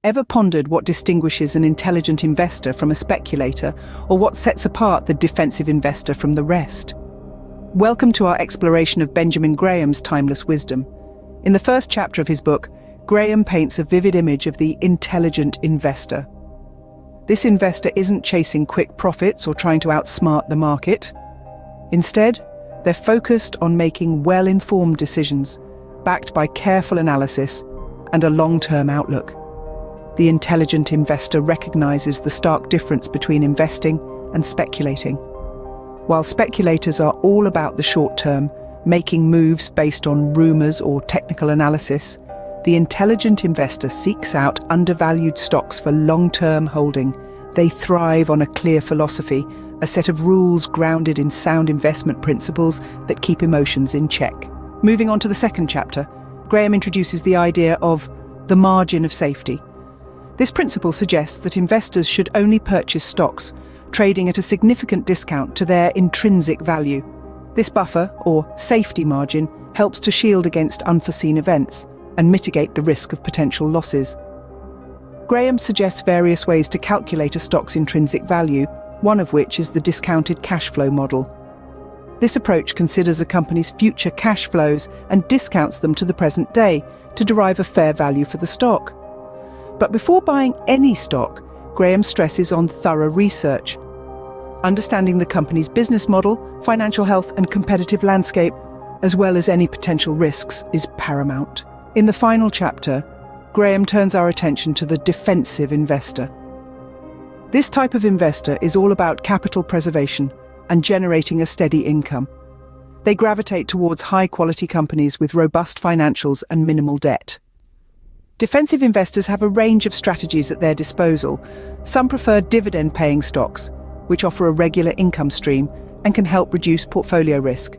Ever pondered what distinguishes an intelligent investor from a speculator, or what sets apart the defensive investor from the rest? Welcome to our exploration of Benjamin Graham's timeless wisdom. In the first chapter of his book, Graham paints a vivid image of the intelligent investor. This investor isn't chasing quick profits or trying to outsmart the market. Instead, they're focused on making well-informed decisions, backed by careful analysis and a long-term outlook. The intelligent investor recognizes the stark difference between investing and speculating. While speculators are all about the short term, making moves based on rumors or technical analysis, the intelligent investor seeks out undervalued stocks for long-term holding. They thrive on a clear philosophy, a set of rules grounded in sound investment principles that keep emotions in check. Moving on to the second chapter, Graham introduces the idea of the margin of safety. This principle suggests that investors should only purchase stocks trading at a significant discount to their intrinsic value. This buffer, or safety margin, helps to shield against unforeseen events and mitigate the risk of potential losses. Graham suggests various ways to calculate a stock's intrinsic value, one of which is the discounted cash flow model. This approach considers a company's future cash flows and discounts them to the present day to derive a fair value for the stock. But before buying any stock, Graham stresses on thorough research. Understanding the company's business model, financial health and competitive landscape, as well as any potential risks, is paramount. In the final chapter, Graham turns our attention to the defensive investor. This type of investor is all about capital preservation and generating a steady income. They gravitate towards high-quality companies with robust financials and minimal debt. Defensive investors have a range of strategies at their disposal. Some prefer dividend-paying stocks, which offer a regular income stream and can help reduce portfolio risk.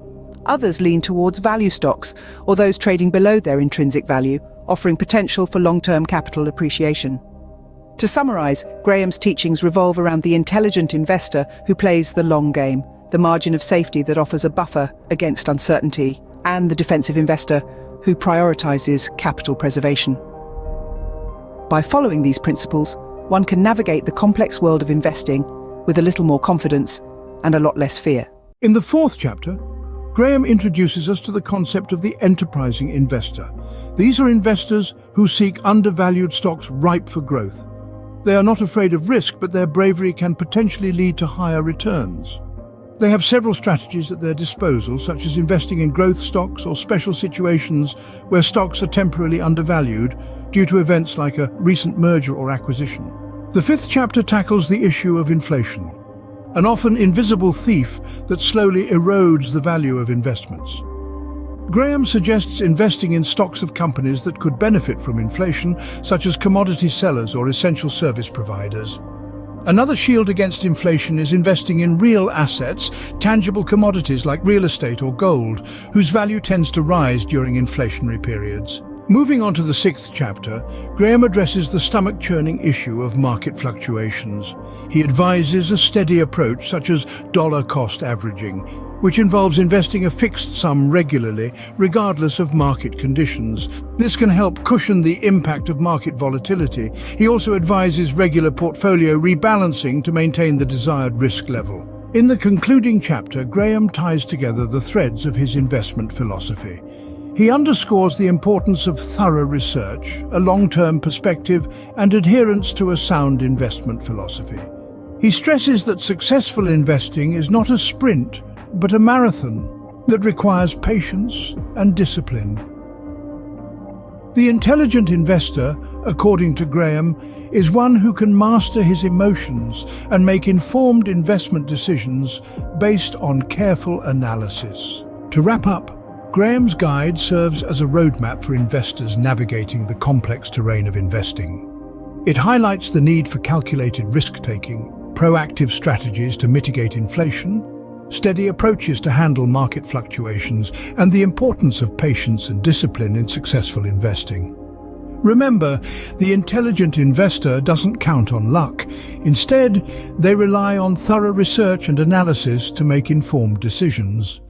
Others lean towards value stocks, or those trading below their intrinsic value, offering potential for long-term capital appreciation. To summarize, Graham's teachings revolve around the intelligent investor who plays the long game, the margin of safety that offers a buffer against uncertainty, and the defensive investor who prioritizes capital preservation. By following these principles, one can navigate the complex world of investing with a little more confidence and a lot less fear. In the fourth chapter, Graham introduces us to the concept of the enterprising investor. These are investors who seek undervalued stocks ripe for growth. They are not afraid of risk, but their bravery can potentially lead to higher returns. They have several strategies at their disposal, such as investing in growth stocks or special situations where stocks are temporarily undervalued due to events like a recent merger or acquisition. The fifth chapter tackles the issue of inflation, an often invisible thief that slowly erodes the value of investments. Graham suggests investing in stocks of companies that could benefit from inflation, such as commodity sellers or essential service providers. Another shield against inflation is investing in real assets, tangible commodities like real estate or gold, whose value tends to rise during inflationary periods. Moving on to the sixth chapter, Graham addresses the stomach-churning issue of market fluctuations. He advises a steady approach such as dollar-cost averaging, which involves investing a fixed sum regularly, regardless of market conditions. This can help cushion the impact of market volatility. He also advises regular portfolio rebalancing to maintain the desired risk level. In the concluding chapter, Graham ties together the threads of his investment philosophy. He underscores the importance of thorough research, a long-term perspective, and adherence to a sound investment philosophy. He stresses that successful investing is not a sprint, but a marathon that requires patience and discipline. The intelligent investor, according to Graham, is one who can master his emotions and make informed investment decisions based on careful analysis. To wrap up, Graham's guide serves as a roadmap for investors navigating the complex terrain of investing. It highlights the need for calculated risk-taking, proactive strategies to mitigate inflation, steady approaches to handle market fluctuations, and the importance of patience and discipline in successful investing. Remember, the intelligent investor doesn't count on luck. Instead, they rely on thorough research and analysis to make informed decisions.